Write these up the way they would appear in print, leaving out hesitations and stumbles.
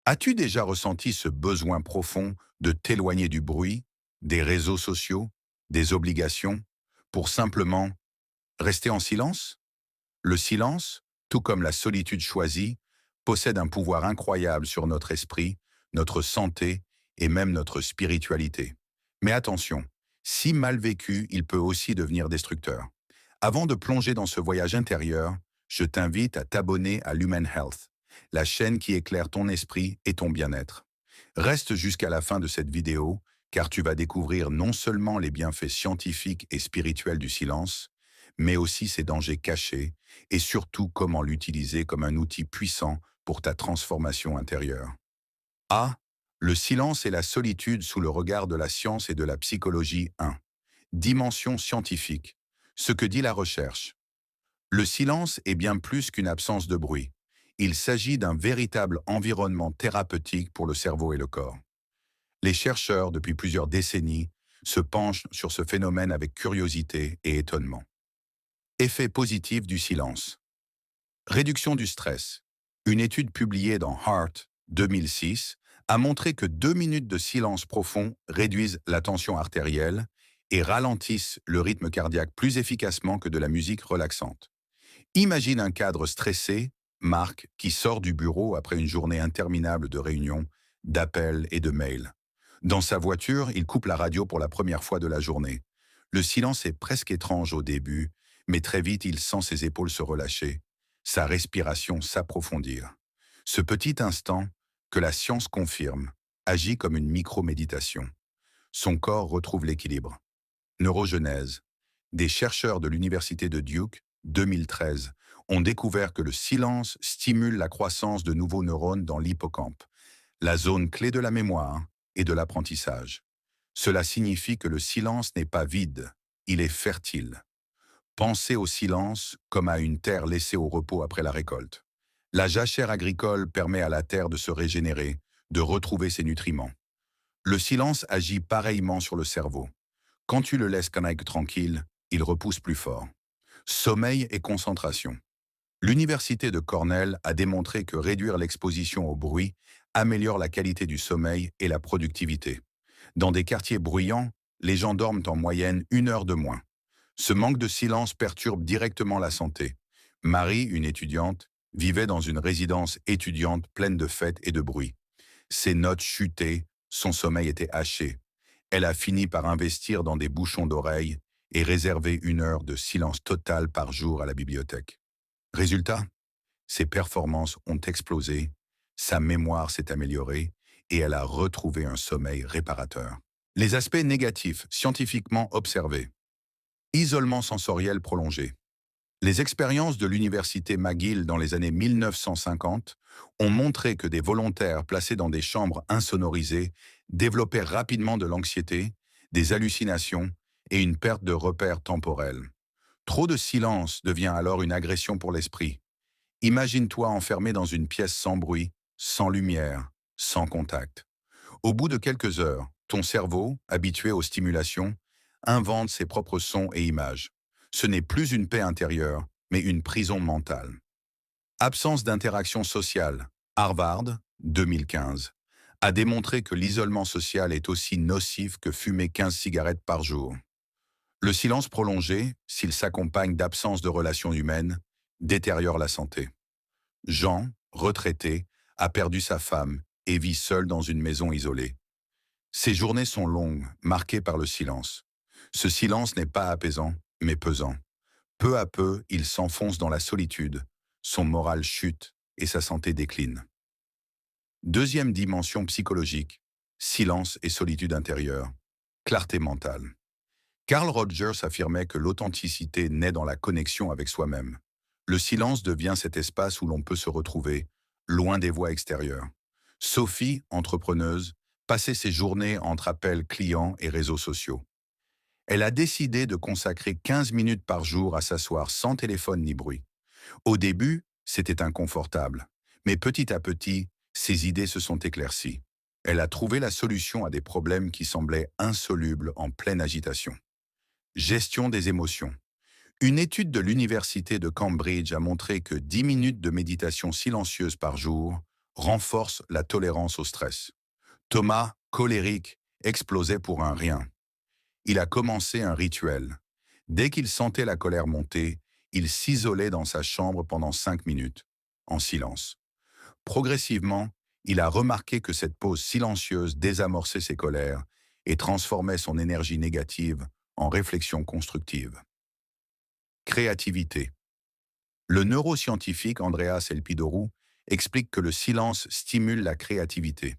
As-tu déjà ressenti ce besoin profond de t'éloigner du bruit, des réseaux sociaux, des obligations, pour simplement rester en silence? Le silence, tout comme la solitude choisie, possède un pouvoir incroyable sur notre esprit, notre santé et même notre spiritualité. Mais attention, si mal vécu, il peut aussi devenir destructeur. Avant de plonger dans ce voyage intérieur, je t'invite à t'abonner à Lumen Health, la chaîne qui éclaire ton esprit et ton bien-être. Reste jusqu'à la fin de cette vidéo, car tu vas découvrir non seulement les bienfaits scientifiques et spirituels du silence, mais aussi ses dangers cachés et surtout comment l'utiliser comme un outil puissant pour ta transformation intérieure. A. Le silence et la solitude sous le regard de la science et de la psychologie 1. Dimension scientifique. Ce que dit la recherche. Le silence est bien plus qu'une absence de bruit. Il s'agit d'un véritable environnement thérapeutique pour le cerveau et le corps. Les chercheurs, depuis plusieurs décennies, se penchent sur ce phénomène avec curiosité et étonnement. Effet positif du silence. Réduction du stress. Une étude publiée dans Heart 2006 a montré que 2 minutes de silence profond réduisent la tension artérielle et ralentissent le rythme cardiaque plus efficacement que de la musique relaxante. Imagine un cadre stressé, Marc, qui sort du bureau après une journée interminable de réunions, d'appels et de mails. Dans sa voiture, il coupe la radio pour la première fois de la journée. Le silence est presque étrange au début, mais très vite il sent ses épaules se relâcher, sa respiration s'approfondir. Ce petit instant, que la science confirme, agit comme une micro-méditation. Son corps retrouve l'équilibre. Neurogenèse. Des chercheurs de l'Université de Duke, 2013, ont découvert que le silence stimule la croissance de nouveaux neurones dans l'hippocampe, la zone clé de la mémoire et de l'apprentissage. Cela signifie que le silence n'est pas vide, il est fertile. Pensez au silence comme à une terre laissée au repos après la récolte. La jachère agricole permet à la terre de se régénérer, de retrouver ses nutriments. Le silence agit pareillement sur le cerveau. Quand tu le laisses canaille tranquille, il repousse plus fort. Sommeil et concentration. L'université de Cornell a démontré que réduire l'exposition au bruit améliore la qualité du sommeil et la productivité. Dans des quartiers bruyants, les gens dorment en moyenne 1 heure de moins. Ce manque de silence perturbe directement la santé. Marie, une étudiante, vivait dans une résidence étudiante pleine de fêtes et de bruit. Ses notes chutaient, son sommeil était haché. Elle a fini par investir dans des bouchons d'oreilles et réserver 1 heure de silence total par jour à la bibliothèque. Résultat, ses performances ont explosé, sa mémoire s'est améliorée et elle a retrouvé un sommeil réparateur. Les aspects négatifs scientifiquement observés. Isolement sensoriel prolongé. Les expériences de l'université McGill dans les années 1950 ont montré que des volontaires placés dans des chambres insonorisées développaient rapidement de l'anxiété, des hallucinations et une perte de repères temporels. Trop de silence devient alors une agression pour l'esprit. Imagine-toi enfermé dans une pièce sans bruit, sans lumière, sans contact. Au bout de quelques heures, ton cerveau, habitué aux stimulations, invente ses propres sons et images. Ce n'est plus une paix intérieure, mais une prison mentale. Absence d'interaction sociale. Harvard, 2015, a démontré que l'isolement social est aussi nocif que fumer 15 cigarettes par jour. Le silence prolongé, s'il s'accompagne d'absence de relations humaines, détériore la santé. Jean, retraité, a perdu sa femme et vit seul dans une maison isolée. Ses journées sont longues, marquées par le silence. Ce silence n'est pas apaisant, mais pesant. Peu à peu, il s'enfonce dans la solitude, son moral chute et sa santé décline. Deuxième dimension psychologique, silence et solitude intérieure, clarté mentale. Carl Rogers affirmait que l'authenticité naît dans la connexion avec soi-même. Le silence devient cet espace où l'on peut se retrouver, loin des voix extérieures. Sophie, entrepreneuse, passait ses journées entre appels clients et réseaux sociaux. Elle a décidé de consacrer 15 minutes par jour à s'asseoir sans téléphone ni bruit. Au début, c'était inconfortable, mais petit à petit, ses idées se sont éclaircies. Elle a trouvé la solution à des problèmes qui semblaient insolubles en pleine agitation. Gestion des émotions. Une étude de l'Université de Cambridge a montré que 10 minutes de méditation silencieuse par jour renforce la tolérance au stress. Thomas, colérique, explosait pour un rien. Il a commencé un rituel. Dès qu'il sentait la colère monter, il s'isolait dans sa chambre pendant 5 minutes, en silence. Progressivement, il a remarqué que cette pause silencieuse désamorçait ses colères et transformait son énergie négative en réflexion constructive. Créativité. Le neuroscientifique Andreas Elpidorou explique que le silence stimule la créativité.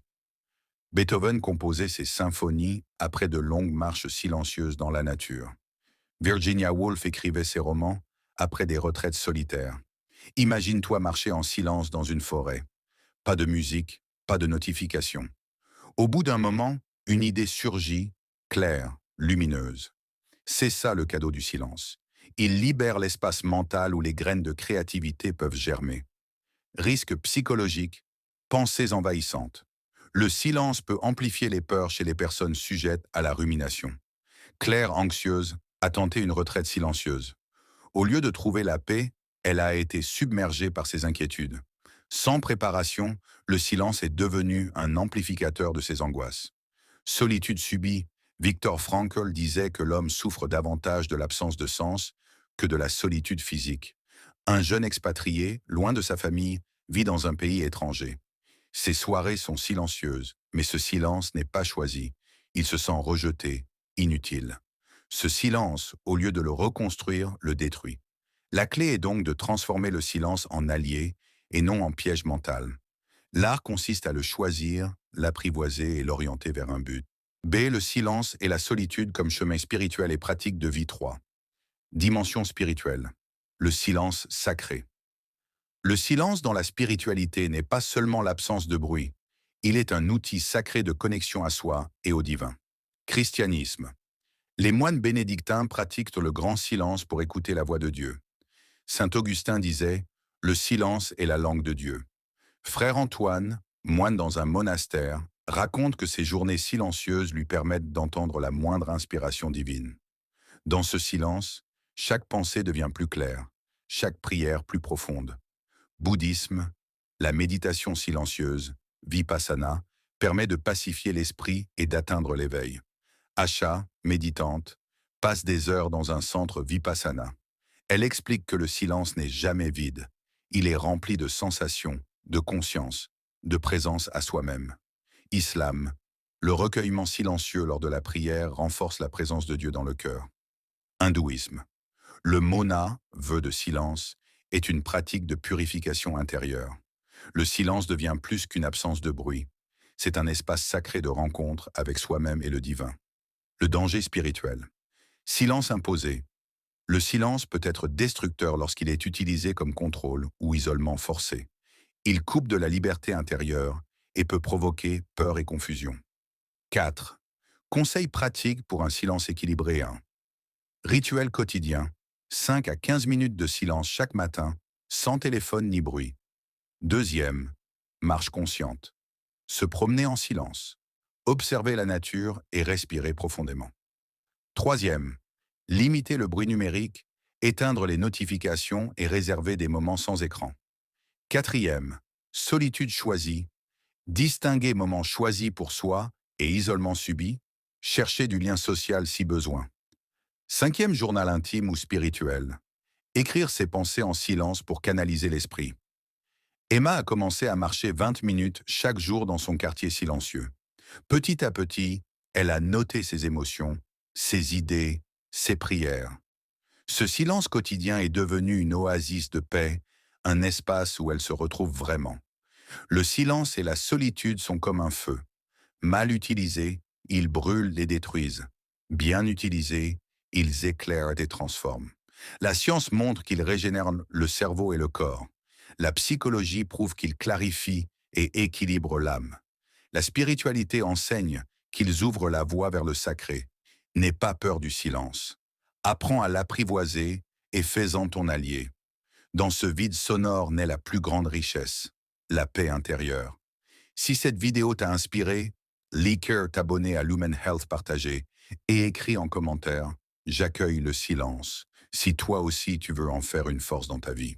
Beethoven composait ses symphonies après de longues marches silencieuses dans la nature. Virginia Woolf écrivait ses romans après des retraites solitaires. Imagine-toi marcher en silence dans une forêt. Pas de musique, pas de notification. Au bout d'un moment, une idée surgit, claire, lumineuse. C'est ça le cadeau du silence. Il libère l'espace mental où les graines de créativité peuvent germer. Risque psychologique, pensées envahissantes. Le silence peut amplifier les peurs chez les personnes sujettes à la rumination. Claire, anxieuse, a tenté une retraite silencieuse. Au lieu de trouver la paix, elle a été submergée par ses inquiétudes. Sans préparation, le silence est devenu un amplificateur de ses angoisses. Solitude subie, Viktor Frankl disait que l'homme souffre davantage de l'absence de sens que de la solitude physique. Un jeune expatrié, loin de sa famille, vit dans un pays étranger. Ses soirées sont silencieuses, mais ce silence n'est pas choisi. Il se sent rejeté, inutile. Ce silence, au lieu de le reconstruire, le détruit. La clé est donc de transformer le silence en allié et non en piège mental. L'art consiste à le choisir, l'apprivoiser et l'orienter vers un but. B. Le silence et la solitude comme chemin spirituel et pratique de vie 3. Dimension spirituelle. Le silence sacré. Le silence dans la spiritualité n'est pas seulement l'absence de bruit. Il est un outil sacré de connexion à soi et au divin. Christianisme. Les moines bénédictins pratiquent le grand silence pour écouter la voix de Dieu. Saint Augustin disait « Le silence est la langue de Dieu ». Frère Antoine, moine dans un monastère, raconte que ces journées silencieuses lui permettent d'entendre la moindre inspiration divine. Dans ce silence, chaque pensée devient plus claire, chaque prière plus profonde. Bouddhisme, la méditation silencieuse, vipassana, permet de pacifier l'esprit et d'atteindre l'éveil. Asha, méditante, passe des heures dans un centre vipassana. Elle explique que le silence n'est jamais vide. Il est rempli de sensations, de conscience, de présence à soi-même. Islam, le recueillement silencieux lors de la prière renforce la présence de Dieu dans le cœur. Hindouisme, le mona, vœu de silence, est une pratique de purification intérieure. Le silence devient plus qu'une absence de bruit. C'est un espace sacré de rencontre avec soi-même et le divin. Le danger spirituel. Silence imposé. Le silence peut être destructeur lorsqu'il est utilisé comme contrôle ou isolement forcé. Il coupe de la liberté intérieure et peut provoquer peur et confusion. 4. Conseils pratiques pour un silence équilibré 1. Rituel quotidien. 5 à 15 minutes de silence chaque matin, sans téléphone ni bruit. Deuxième, marche consciente. Se promener en silence. Observer la nature et respirer profondément. Troisième, limiter le bruit numérique, éteindre les notifications et réserver des moments sans écran. Quatrième, solitude choisie, distinguer moments choisis pour soi et isolement subi, chercher du lien social si besoin. Cinquième, journal intime ou spirituel, écrire ses pensées en silence pour canaliser l'esprit. Emma a commencé à marcher 20 minutes chaque jour dans son quartier silencieux. Petit à petit, elle a noté ses émotions, ses idées, ses prières. Ce silence quotidien est devenu une oasis de paix, un espace où elle se retrouve vraiment. Le silence et la solitude sont comme un feu. Mal utilisés, ils brûlent et détruisent. Bien utilisés, ils éclairent et transforment. La science montre qu'ils régénèrent le cerveau et le corps. La psychologie prouve qu'ils clarifient et équilibrent l'âme. La spiritualité enseigne qu'ils ouvrent la voie vers le sacré. N'aie pas peur du silence. Apprends à l'apprivoiser et fais-en ton allié. Dans ce vide sonore naît la plus grande richesse, la paix intérieure. Si cette vidéo t'a inspiré, liker, t'abonner à Lumen Health partagé et écris en commentaire « J'accueille le silence » si toi aussi tu veux en faire une force dans ta vie.